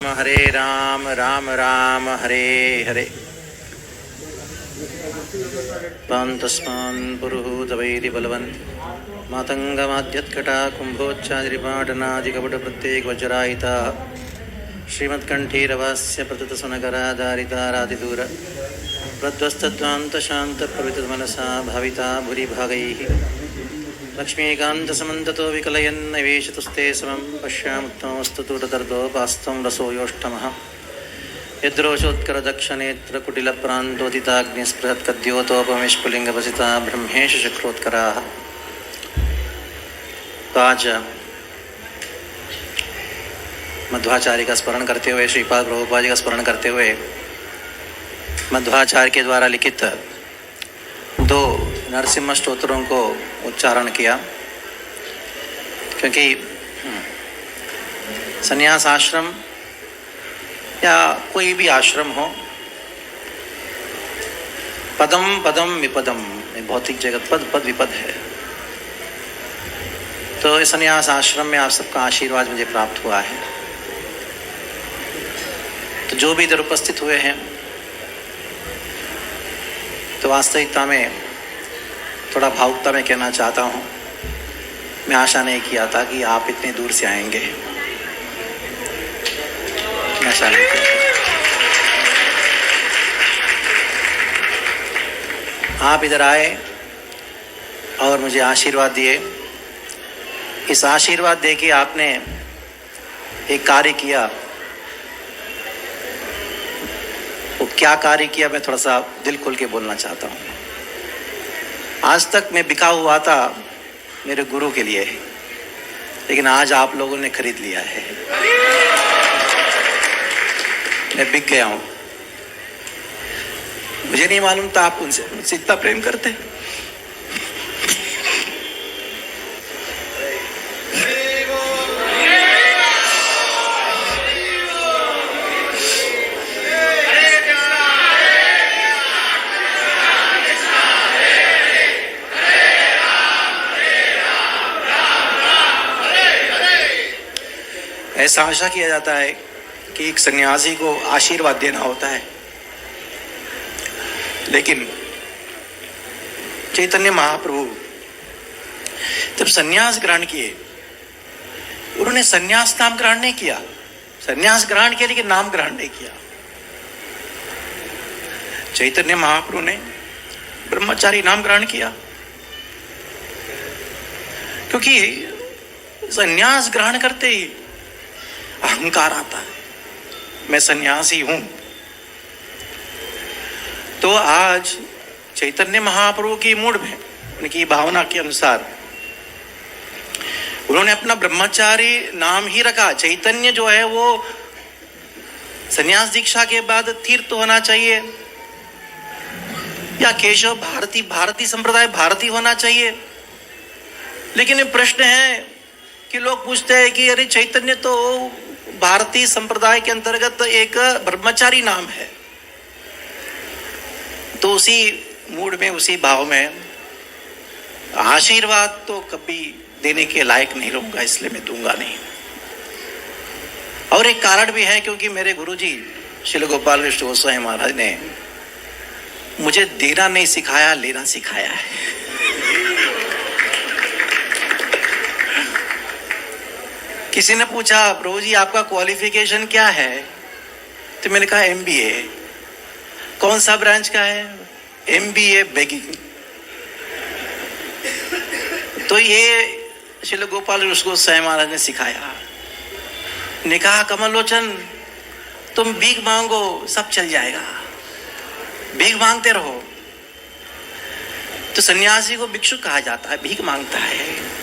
हरे राम राम राम हरे हरे। पान्तस्मान् पुरुहूतवैरि बलवन् मातङ्गमाद्यत्कटा कुम्भोच्चादिपाटनादिकपटप्रत्येकवज्रायिता श्रीमत्कण्ठीरवास्य प्रततसुनकराधारिता रातिदूर प्रध्वस्तध्वान्तशान्तप्रवितमनसा भाविता भूरिभागैः लक्ष्मीकान्तसमन्ततो विकलयन्नवेशतुस्ते समं पश्यामुत्तमस्तु तूटदर्दोपास्तं रसो योष्टमः यद्रोषोत्करदक्षनेत्रकुटिलप्रान्तोदिताग्निस्पृहत्कद्योतोपमेष्पुलिङ्गभसिता ब्रह्मेश चक्रोत्कराः। तो आज मध्वाचार्य का स्मरण करते हुए, श्रीपाद प्रभुपाद जी का स्मरण करते हुए मध्वाचार्य के द्वारा लिखित दो नरसिम्हा स्तोत्रों को उच्चारण किया, क्योंकि संन्यास आश्रम या कोई भी आश्रम हो, पदम पदम विपदम, भौतिक जगत पद पद विपद है। तो इस संन्यास आश्रम में आप सबका आशीर्वाद मुझे प्राप्त हुआ है। तो जो भी इधर उपस्थित हुए हैं, तो वास्तविकता में थोड़ा भावुकता में कहना चाहता हूँ, मैं आशा नहीं किया था कि आप इतने दूर से आएंगे। मैं आशा नहीं किया। आप इधर आए और मुझे आशीर्वाद दिए। इस आशीर्वाद दे के आपने एक कार्य किया। वो क्या कार्य किया, मैं थोड़ा सा दिल खोल के बोलना चाहता हूँ। आज तक मैं बिका हुआ था मेरे गुरु के लिए, लेकिन आज आप लोगों ने खरीद लिया है। मैं बिक गया हूँ। मुझे नहीं मालूम था आप मुझसे इतना प्रेम करते। ऐसा आशा किया जाता है कि एक सन्यासी को आशीर्वाद देना होता है, लेकिन चैतन्य महाप्रभु जब सन्यास ग्रहण किए, उन्होंने सन्यास नाम ग्रहण नहीं किया। सन्यास ग्रहण किया लेकिन नाम ग्रहण नहीं किया। चैतन्य महाप्रभु ने ब्रह्मचारी नाम ग्रहण किया, क्योंकि सन्यास ग्रहण करते ही अहंकार आता है, मैं सन्यासी हूं। तो आज चैतन्य महाप्रभु की मूड में, उनकी भावना के अनुसार उन्होंने अपना ब्रह्मचारी नाम ही रखा। चैतन्य जो है वो सन्यास दीक्षा के बाद तीर्थ होना चाहिए, या केशव भारती संप्रदाय भारती होना चाहिए। लेकिन ये प्रश्न है कि लोग पूछते हैं कि अरे चैतन्य तो भारतीय संप्रदाय के अंतर्गत एक ब्रह्मचारी नाम है। तो उसी मूड में, उसी भाव में आशीर्वाद तो कभी देने के लायक नहीं रहूंगा, इसलिए मैं दूंगा नहीं। और एक कारण भी है, क्योंकि मेरे गुरुजी श्रील गोपाल कृष्ण गोस्वामी महाराज ने मुझे देना नहीं सिखाया, लेना सिखाया है। किसी ने पूछा, प्रभु जी आपका क्वालिफिकेशन क्या है? तो मैंने कहा MBA। कौन सा ब्रांच का है? MBA begging. तो ये श्रील गोपाल कृष्ण गोस्वामी महाराज ने सिखाया। ने कहा कमलोचन तुम भीख मांगो, सब चल जाएगा, भीख मांगते रहो। तो सन्यासी को भिक्षु कहा जाता है, भीख मांगता है।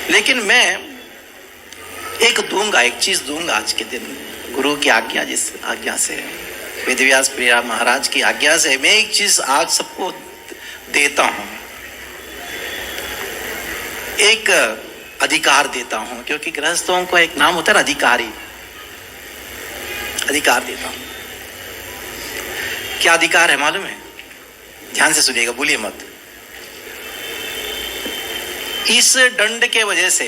लेकिन मैं एक चीज दूंगा आज के दिन, गुरु की आज्ञा, जिस आज्ञा से, वेदव्यास प्रिया महाराज की आज्ञा से मैं एक चीज आज सबको देता हूं, एक अधिकार देता हूं। क्योंकि गृहस्थों को एक नाम होता है अधिकारी। अधिकार देता हूं। क्या अधिकार है मालूम है? ध्यान से सुनिएगा, भूलिए मत। इस दंड के वजह से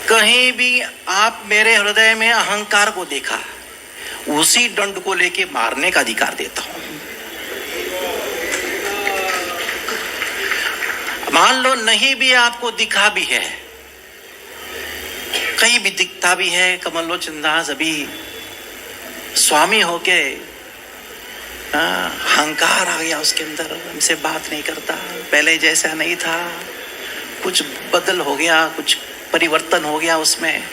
कहीं भी आप मेरे हृदय में अहंकार को देखा, उसी दंड को लेके मारने का अधिकार देता हूं। मान लो नहीं भी आपको दिखा भी है, कहीं भी दिखता भी है, कमलोचन दास अभी स्वामी होके अहंकार आ गया उसके अंदर, हमसे बात नहीं करता, पहले जैसा नहीं था, कुछ बदल हो गया, कुछ परिवर्तन हो गया उसमें,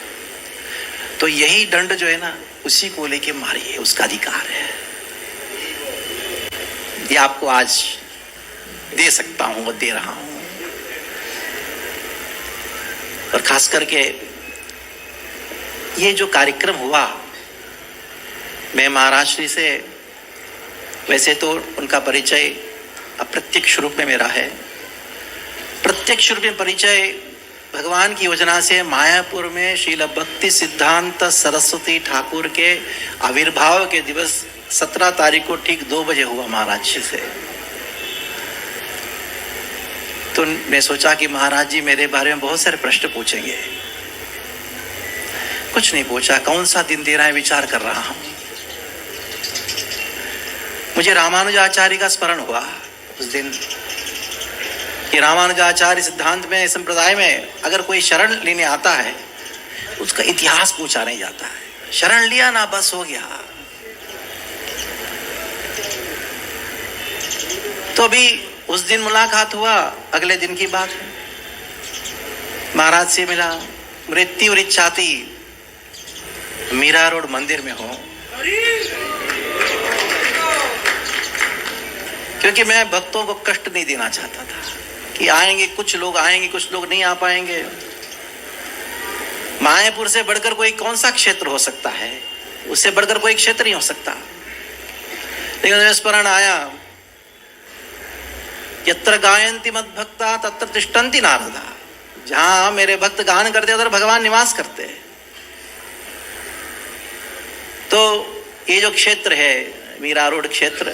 तो यही दंड जो है ना, उसी को लेके मारिए, उसका अधिकार है। ये आपको आज दे सकता हूं और दे रहा हूं। और खास करके ये जो कार्यक्रम हुआ, मैं महाराज श्री से, वैसे तो उनका परिचय अप्रत्यक्ष रूप में मेरा है, प्रत्यक्ष रूप में परिचय भगवान की योजना से मायापुर में श्रील भक्ति सिद्धांत सरस्वती ठाकुर के आविर्भाव के दिवस 17 तारीख को ठीक 2 बजे हुआ महाराज जी से। तो मैं सोचा कि महाराज जी मेरे बारे में बहुत सारे प्रश्न पूछेंगे, कुछ नहीं पूछा, कौन सा दिन दे रहा है विचार कर रहा हूं। मुझे रामानुजाचार्य का स्मरण हुआ उस दिन कि रामानुजाचार्य सिद्धांत में, संप्रदाय में अगर कोई शरण लेने आता है, उसका इतिहास पूछा नहीं जाता है, शरण लिया ना बस हो गया। तो अभी उस दिन मुलाकात हुआ, अगले दिन की बात है, महाराज से मिला, मृत्यु इच्छाती मीरा रोड मंदिर में हो, क्योंकि मैं भक्तों को कष्ट नहीं देना चाहता था कि आएंगे, कुछ लोग आएंगे, कुछ लोग नहीं आ पाएंगे। मायापुर से बढ़कर कोई कौन सा क्षेत्र हो सकता है, उससे बढ़कर कोई क्षेत्र नहीं हो सकता। लेकिन स्मरण आया, यत्र गायन्ति मद्भक्ता तत्र तिष्ठन्ति नारदा, जहां मेरे भक्त गान करते उधर भगवान निवास करते हैं। तो ये जो क्षेत्र है मीरा रोड क्षेत्र,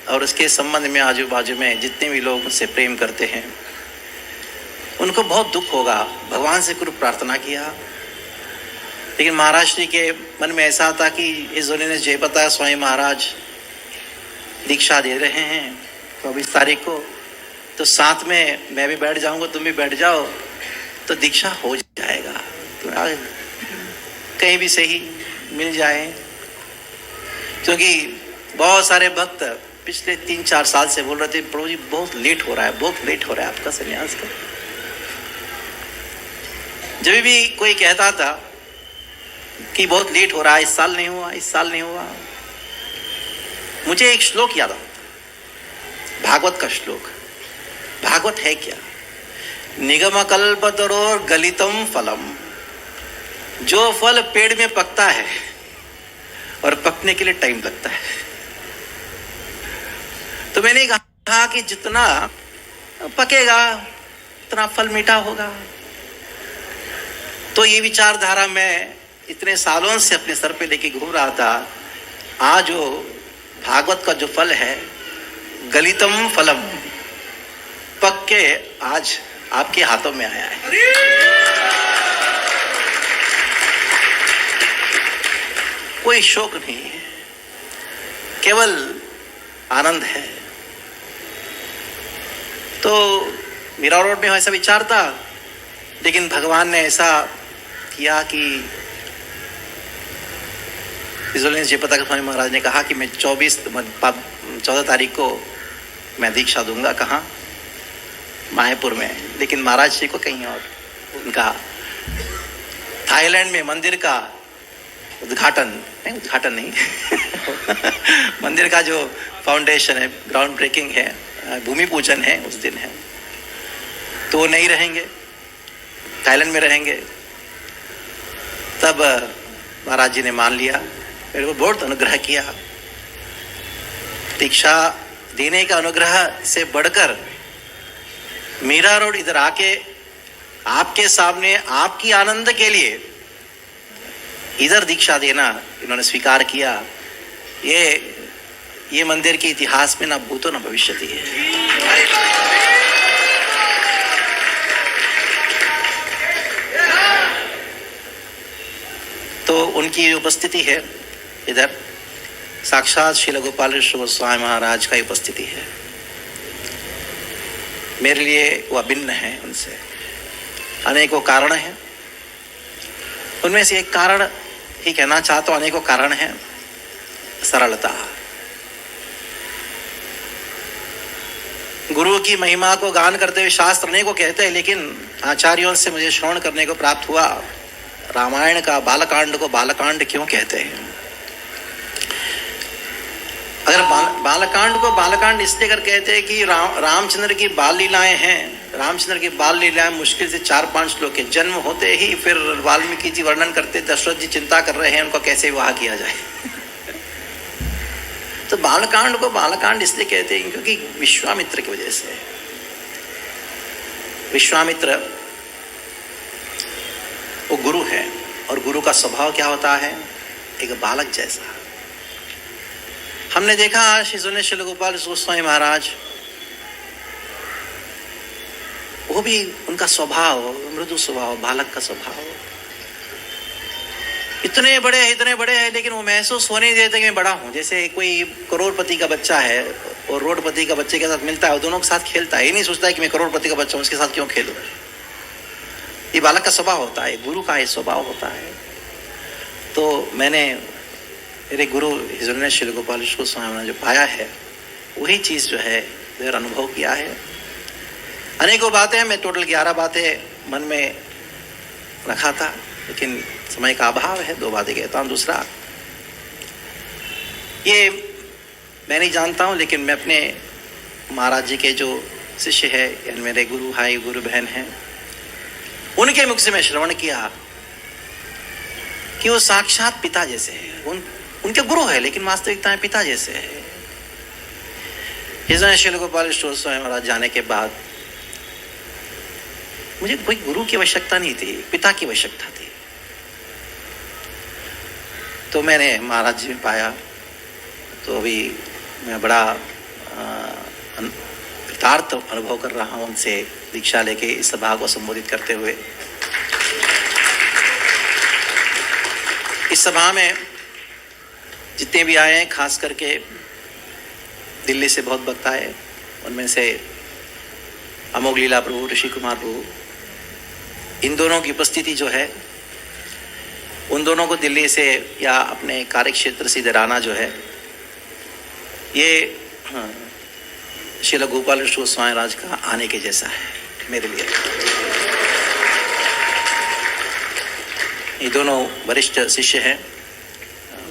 और उसके संबंध में आजू बाजू में जितने भी लोग उनसे प्रेम करते हैं, उनको बहुत दुख होगा। भगवान से कुछ प्रार्थना किया, लेकिन महाराज श्री के मन में ऐसा था कि इस जोने ने जयपता स्वामी महाराज दीक्षा दे रहे हैं 24 तारीख को, तो साथ में मैं भी बैठ जाऊंगा, तुम भी बैठ जाओ, तो दीक्षा हो जाएगा, तो कहीं भी सही मिल जाए। क्योंकि बहुत सारे भक्त पिछले 3-4 साल से बोल रहे थे, प्रभु जी बहुत लेट हो रहा है, बहुत लेट हो रहा है आपका संन्यास का। जब भी कोई कहता था कि बहुत लेट हो रहा है, इस साल नहीं हुआ, इस साल नहीं हुआ, मुझे एक श्लोक याद आता, भागवत का श्लोक। भागवत है क्या? निगम कल्पतरोर गलितम फलम, जो फल पेड़ में पकता है और पकने के लिए टाइम लगता है। तो मैंने कहा कि जितना पकेगा उतना फल मीठा होगा। तो ये विचारधारा मैं इतने सालों से अपने सर पे लेके घूम रहा था। आज वो भागवत का जो फल है, गलितम फलम, पक के आज आपके हाथों में आया है। कोई शोक नहीं है, केवल आनंद है। तो मीरा रोड में ऐसा विचार था, लेकिन भगवान ने ऐसा किया कि जयपता स्वामी महाराज ने कहा कि मैं 14 तारीख को मैं दीक्षा दूंगा। कहाँ? मायापुर में। लेकिन महाराज जी को कहीं और, उनका थाईलैंड में मंदिर का उद्घाटन नहीं मंदिर का जो फाउंडेशन है, ग्राउंड ब्रेकिंग है, भूमि पूजन है, उस दिन है। तो वो नहीं रहेंगे, थाईलैंड में रहेंगे। तब महाराज जी ने मान लिया, मेरे को बहुत अनुग्रह किया। दीक्षा देने का अनुग्रह से बढ़कर मीरा रोड इधर आके आपके सामने आपकी आनंद के लिए इधर दीक्षा देना इन्होंने स्वीकार किया। ये मंदिर के इतिहास में ना भूतो ना भविष्यति है। तो उनकी उपस्थिति है इधर, साक्षात श्रील गोपाल कृष्ण गोस्वामी महाराज का उपस्थिति है। मेरे लिए वो अभिन्न है उनसे। अनेकों कारण हैं, उनमें से एक कारण ही कहना चाहता हूं, अनेकों कारण हैं, सरलता। गुरु की महिमा को गान करते हुए शास्त्र अनेकों कहते हैं, लेकिन आचार्यों से मुझे श्रवण करने को प्राप्त हुआ, रामायण का बालकांड को बालकांड क्यों कहते हैं। अगर बालकांड को बालकांड इसलिए कर कहते हैं कि रामचंद्र की बाल लीलाएं हैं। रामचंद्र की बाल लीलाएं मुश्किल से 4-5 श्लोक के, जन्म होते ही फिर वाल्मीकि जी वर्णन करते, दशरथ जी चिंता कर रहे हैं उनको कैसे विवाह किया जाए। तो बालकांड को बालकांड इसलिए कहते हैं क्योंकि विश्वामित्र की वजह से। विश्वामित्र वो गुरु है, और गुरु का स्वभाव क्या होता है, एक बालक जैसा। हमने देखा श्री श्रील गोपाल गोस्वामी महाराज, वो भी उनका स्वभाव मृदु स्वभाव, बालक का स्वभाव। इतने बड़े हैं लेकिन वो महसूस होने नहीं देते कि मैं बड़ा हूं। जैसे कोई करोड़पति का बच्चा है और रोडपति का बच्चे के साथ मिलता है, दोनों के साथ खेलता है, ये नहीं सोचता है कि मैं करोड़पति का बच्चा हूं, उसके साथ क्यों खेलूं। ये बालक का स्वभाव होता है, गुरु का ये स्वभाव होता है। तो मैंने मेरे गुरु हिजरने श्री गोपाल कृष्ण गोस्वामी ने जो पाया है, वही चीज़ जो है इधर अनुभव किया है। अनेकों बातें, मैं टोटल 11 बातें मन में रखा था, लेकिन समय का अभाव है, 2 बातें कहता हूँ। दूसरा, ये मैं नहीं जानता हूँ, लेकिन मैं अपने महाराज जी के जो शिष्य है, यानी मेरे गुरु भाई गुरु बहन हैं, उनके मुख से मैं श्रवण किया कि वो साक्षात पिता जैसे है। उनके गुरु है, लेकिन वास्तविकता में पिता जैसे है। हिजरने श्री गोपाल कृष्ण गोस्वामी महाराज जाने के बाद मुझे कोई गुरु की आवश्यकता नहीं थी, पिता की आवश्यकता थी। तो मैंने महाराज जी में पाया, तो अभी मैं बड़ा कृतार्थ अनुभव कर रहा हूँ उनसे दीक्षा लेके इस सभा को संबोधित करते हुए। इस सभा में जितने भी आए हैं, खास करके दिल्ली से बहुत भक्त आए, उनमें से अमोघ लीला प्रभु, ऋषि कुमार प्रभु, इन दोनों की उपस्थिति जो है, उन दोनों को दिल्ली से या अपने कार्य क्षेत्र से इधर आना जो है, ये श्रील गोपाल कृष्ण गोस्वामी महाराज का आने के जैसा है मेरे लिए। ये दोनों वरिष्ठ शिष्य हैं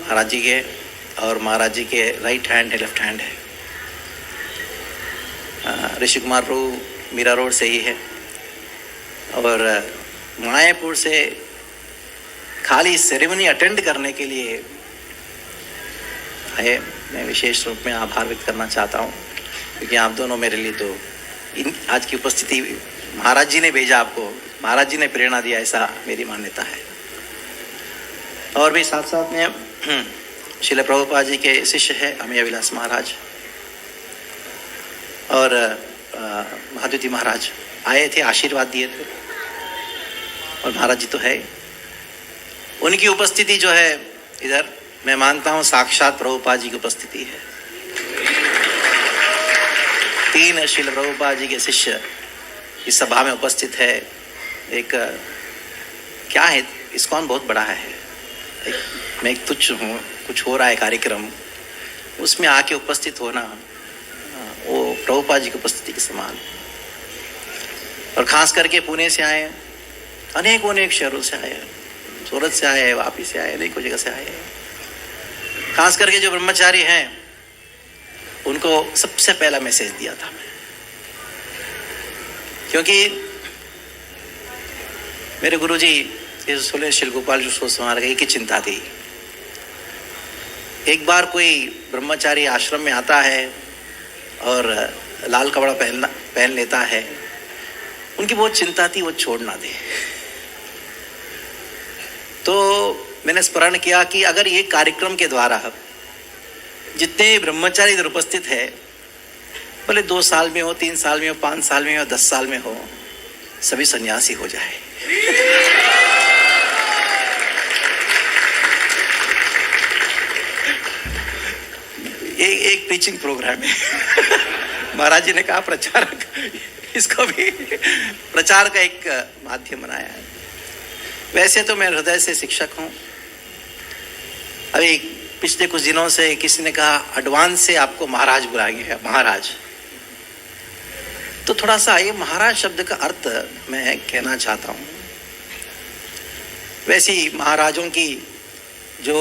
महाराज जी के, और महाराज जी के राइट हैंड है, लेफ्ट हैंड है। ऋषि कुमार प्रभु मीरा रोड से ही है, और मायापुर से खाली सेरेमनी अटेंड करने के लिए है। मैं विशेष रूप में आभार व्यक्त करना चाहता हूँ, क्योंकि आप दोनों मेरे लिए तो आज की उपस्थिति महाराज जी ने भेजा, आपको महाराज जी ने प्रेरणा दिया, ऐसा मेरी मान्यता है। और भी साथ साथ में श्रील प्रभुपाद जी के शिष्य है अमेय विलास महाराज, और महाद्युति महाराज आए थे, आशीर्वाद दिए थे, और महाराज जी तो है। उनकी उपस्थिति जो है इधर, मैं मानता हूँ साक्षात प्रभुपाद जी की उपस्थिति है। 3 श्रील प्रभुपाद जी के शिष्य इस सभा में उपस्थित है। एक क्या है, इस्कॉन बहुत बड़ा है, मैं एक तुच्छ हूँ, कुछ हो रहा है कार्यक्रम, उसमें आके उपस्थित होना वो प्रभुपाद जी की उपस्थिति के समान। और खास करके पुणे से आए, अनेक शहरों से आए, सूरत से आए, वापी से आए, अनेकों जगह से आए। खास करके जो ब्रह्मचारी हैं, उनको सबसे पहला मैसेज दिया था मैं, क्योंकि मेरे गुरुजी श्री गोपाल कृष्ण गोस्वामी की चिंता थी। एक बार कोई ब्रह्मचारी आश्रम में आता है और लाल कपड़ा पहन लेता है, उनकी बहुत चिंता थी वो छोड़ ना दे। तो मैंने स्मरण किया कि अगर ये कार्यक्रम के द्वारा जितने ब्रह्मचारी इधर उपस्थित है, भले 2 साल में हो, 3 साल में हो, 5 साल में हो, 10 साल में हो, सभी सन्यासी हो जाए। एक प्रीचिंग प्रोग्राम है। महाराज जी ने कहा प्रचारक, इसको भी प्रचार का एक माध्यम बनाया है। वैसे तो मैं हृदय से शिक्षक हूँ। अभी पिछले कुछ दिनों से किसी ने कहा एडवांस से आपको महाराज बुलाएंगे, महाराज। तो थोड़ा सा ये महाराज शब्द का अर्थ मैं कहना चाहता हूँ। वैसे ही महाराजों की जो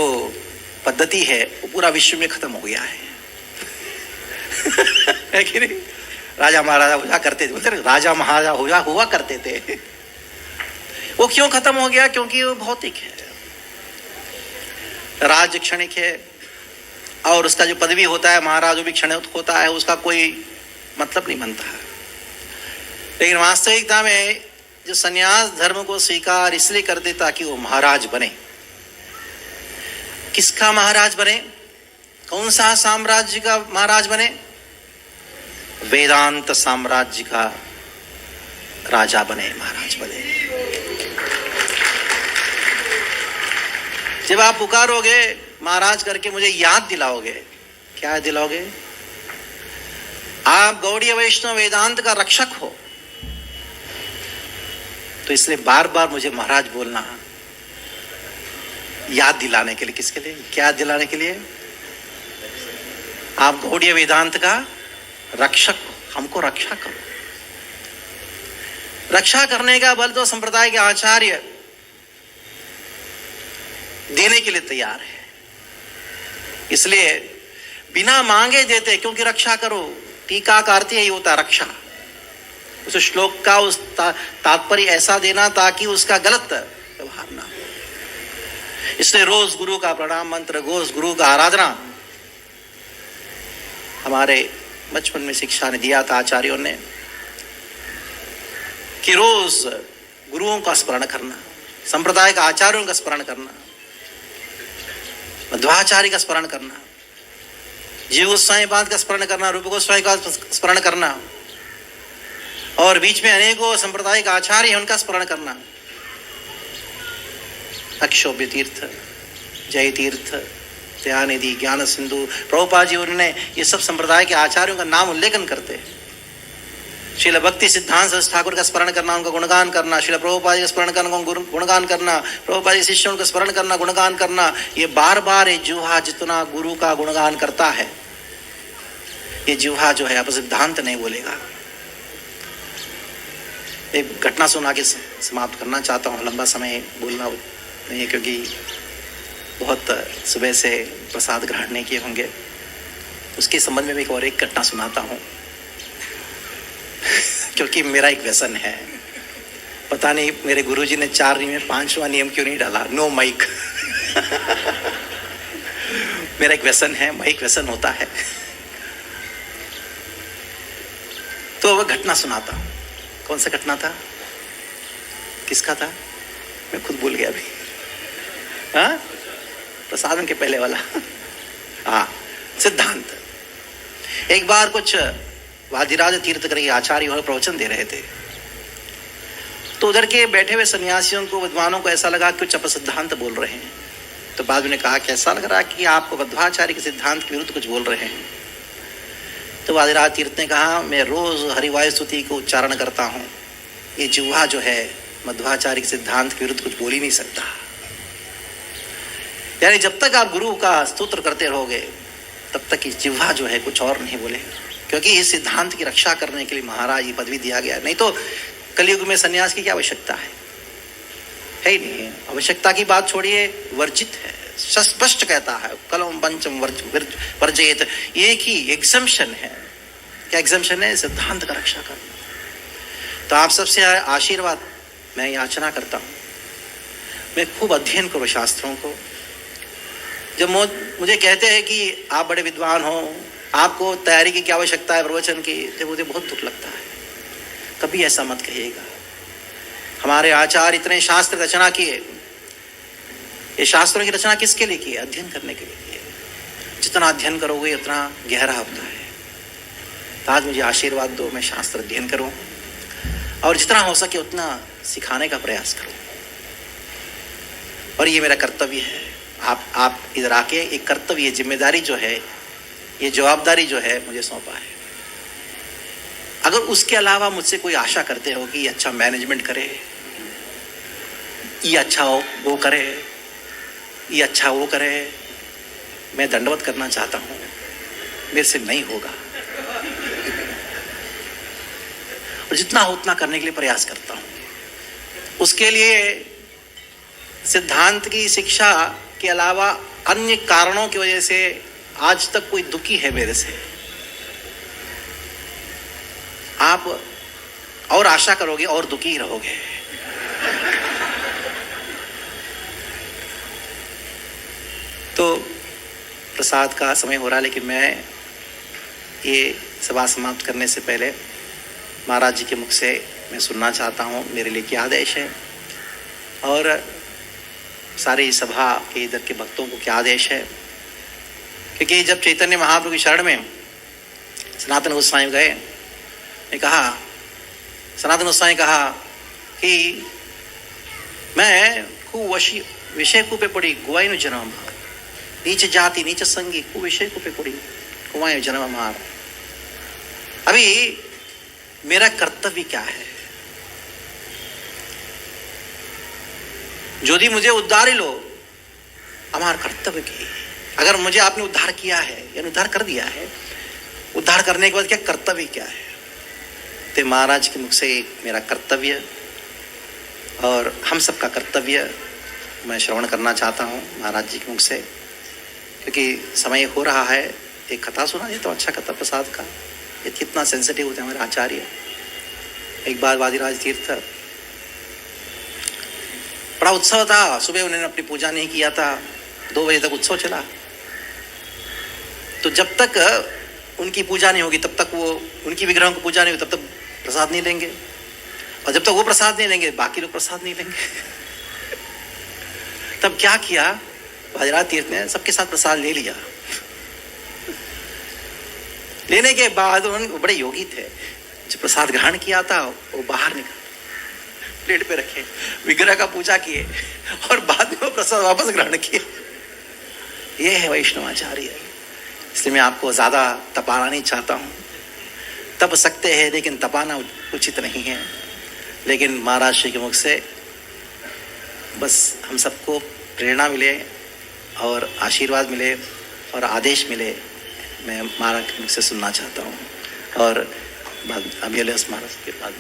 पद्धति है वो पूरा विश्व में खत्म हो गया है, है कि नहीं? राजा महाराजा हुआ करते थे, राजा महाराजा हुआ करते थे। वो क्यों खत्म हो गया? क्योंकि वो भौतिक है, राज्य क्षणिक है, और उसका जो पदवी होता है महाराज वो भी क्षणिक होता है, उसका कोई मतलब नहीं बनता है। लेकिन वास्तविकता में जो संन्यास धर्म को स्वीकार इसलिए करते ताकि वो महाराज बने। किसका महाराज बने? कौन सा साम्राज्य का महाराज बने? वेदांत साम्राज्य का राजा बने, महाराज बने। जब आप पुकारोगे महाराज करके, मुझे याद दिलाओगे, क्या दिलाओगे? आप गौड़ीय वैष्णव वेदांत का रक्षक हो, तो इसलिए बार बार मुझे महाराज बोलना याद दिलाने के लिए। किसके लिए? क्या दिलाने के लिए? आप गौड़ीय वेदांत का रक्षक हो, हमको रक्षा करो। रक्षा करने का बल तो संप्रदाय के आचार्य देने के लिए तैयार है, इसलिए बिना मांगे देते, क्योंकि रक्षा करो। टीका का अर्थ यही होता है, रक्षा। उस श्लोक का उस तात्पर्य ऐसा देना ताकि उसका गलत व्यवहार ना हो। इसलिए रोज गुरु का प्रणाम मंत्र, रोज गुरु का आराधना हमारे बचपन में शिक्षा ने दिया था आचार्यों ने, कि रोज गुरुओं का स्मरण करना, संप्रदाय का आचार्यों का स्मरण करना, मध्वाचार्य का स्मरण करना, जीव गोस्वामी पाद का स्मरण करना, रूप गोस्वामी का स्मरण करना, और बीच में अनेकों सांप्रदायिक आचार्य हैं उनका स्मरण करना। अक्षोभ्य तीर्थ, जय तीर्थ, दयानिधि, ज्ञान सिंधु, प्रभुपाद जी उन्होंने ये सब संप्रदाय के आचार्यों का नाम उल्लेखन करते। श्रील भक्ति सिद्धांत सरस्वती ठाकुर का स्मरण करना, उनका गुणगान करना, श्रील प्रभुपाद जी का स्मरण करना, गुणगान करना, प्रभुपाद जी शिष्यों का स्मरण करना, गुणगान करना। ये बार बार ये जिह्वा जितना गुरु का गुणगान करता है, ये जिह्वा जो है अब सिद्धांत नहीं बोलेगा। एक घटना सुना के समाप्त करना चाहता हूँ, लंबा समय बोलना नहीं है क्योंकि बहुत सुबह से प्रसाद ग्रहण नहीं किए होंगे। उसके संबंध में एक और एक घटना सुनाता हूँ क्योंकि मेरा एक व्यसन है। पता नहीं मेरे गुरुजी ने 4 नियम में 5वां नियम क्यों नहीं डाला, नो माइक। मेरा एक व्यसन है, माइक व्यसन होता है। तो वह घटना सुनाता हूँ। कौन सा घटना था? किसका था? मैं खुद भूल गया अभी। हाँ, प्रसादन के पहले वाला। हाँ, सिद्धांत। एक बार कुछ वादिराज तीर्थ करके आचार्य वह प्रवचन दे रहे थे, तो उधर के बैठे हुए सन्यासियों को, विद्वानों को ऐसा लगा कि कुछ अपसिद्धांत बोल रहे हैं। तो बाद में कहा कि ऐसा लग रहा कि आपको मध्वाचार्य के सिद्धांत के विरुद्ध कुछ बोल रहे हैं। तो वादिराज तीर्थ ने कहा, मैं रोज हरिवायु स्तुति को उच्चारण करता हूँ, ये जिह्वा जो है मध्वाचार्य के सिद्धांत के विरुद्ध कुछ बोल ही नहीं सकता। यानी जब तक आप गुरु का स्तोत्र करते रहोगे तब तक ये जिह्वा जो है कुछ और नहीं बोलेगा, क्योंकि इस सिद्धांत की रक्षा करने के लिए महाराज ये पदवी दिया गया। नहीं तो कलयुग में सन्यास की क्या आवश्यकता है ही नहीं। आवश्यकता की बात छोड़िए, वर्जित है, स्पष्ट कहता है, कलम पंचम वर्जयेत। एक ही एग्जम्पशन है। क्या एग्जम्पशन है? सिद्धांत का रक्षा करना। तो आप सबसे आशीर्वाद मैं याचना करता हूँ, मैं खूब अध्ययन करो शास्त्रों को। जब मुझे कहते हैं कि आप बड़े विद्वान हो, आपको तैयारी की क्या आवश्यकता है प्रवचन की, तो मुझे बहुत दुख लगता है। कभी ऐसा मत कहिएगा। हमारे आचार्य इतने शास्त्र रचना किए, ये शास्त्रों की रचना किसके लिए की? अध्ययन करने के लिए की। जितना अध्ययन करोगे उतना गहरा होता है। तो आज मुझे आशीर्वाद दो, मैं शास्त्र अध्ययन करूं और जितना हो सके उतना सिखाने का प्रयास करूं। और ये मेरा कर्तव्य है। आप इधर आके एक कर्तव्य, जिम्मेदारी जो है ये जवाबदारी जो है मुझे सौंपा है। अगर उसके अलावा मुझसे कोई आशा करते हो कि ये अच्छा मैनेजमेंट करे, ये अच्छा वो करे, ये अच्छा वो करे, मैं दंडवत करना चाहता हूं, मेरे से नहीं होगा। और जितना हो उतना करने के लिए प्रयास करता हूं। उसके लिए सिद्धांत की शिक्षा के अलावा अन्य कारणों की वजह से आज तक कोई दुखी है मेरे से, आप और आशा करोगे और दुखी ही रहोगे। तो प्रसाद का समय हो रहा है, लेकिन मैं ये सभा समाप्त करने से पहले महाराज जी के मुख से मैं सुनना चाहता हूँ मेरे लिए क्या आदेश है और सारी सभा के इधर के भक्तों को क्या आदेश है। क्योंकि जब चैतन्य महाप्रभु की शरण में सनातन गोस्वामी गए, ने कहा, सनातन गोस्वामी कहा कि मैं खूब विषय कूपे पड़ी गुवाई नु जन्म मार, नीच जाति नीच संगी खूब विषय कूपे पड़ी गुवाई जन्म मार। अभी मेरा कर्तव्य क्या है? यदि मुझे उद्धार ही लो, हमारा कर्तव्य की, अगर मुझे आपने उद्धार किया है या उद्धार कर दिया है, उद्धार करने के बाद क्या कर्तव्य क्या है? तो महाराज के मुख से मेरा कर्तव्य और हम सबका कर्तव्य मैं श्रवण करना चाहता हूँ महाराज जी के मुख से। क्योंकि समय हो रहा है, एक कथा सुना दे तो अच्छा कथा प्रसाद का। ये कितना सेंसिटिव होते हैं हमारे आचार्य। एक बार वादिराज तीर्थ बड़ा उत्सव था, सुबह उन्होंने अपनी पूजा नहीं किया था, 2 बजे तक उत्सव चला। तो जब तक उनकी पूजा नहीं होगी तब तक वो उनकी विग्रहों की पूजा नहीं होगी तब तक प्रसाद नहीं लेंगे, और जब तक वो प्रसाद नहीं लेंगे बाकी लोग प्रसाद नहीं लेंगे। तब क्या किया, वादिराज तीर्थ ने सबके साथ प्रसाद ले लिया। लेने के बाद उन्होंने, बड़े योगी थे, जो प्रसाद ग्रहण किया था वो बाहर निकल प्लेट पे रखे, विग्रह का पूजा किए और बाद में वो प्रसाद वापस ग्रहण किए। ये है वैष्णवाचार्य। इसलिए मैं आपको ज्यादा तपाना नहीं चाहता हूँ। तप सकते हैं लेकिन तपाना उचित नहीं है। लेकिन महाराज श्री के मुख से बस हम सबको प्रेरणा मिले और आशीर्वाद मिले और आदेश मिले, मैं महाराज के मुख से सुनना चाहता हूँ। और बाद महाराज के बाद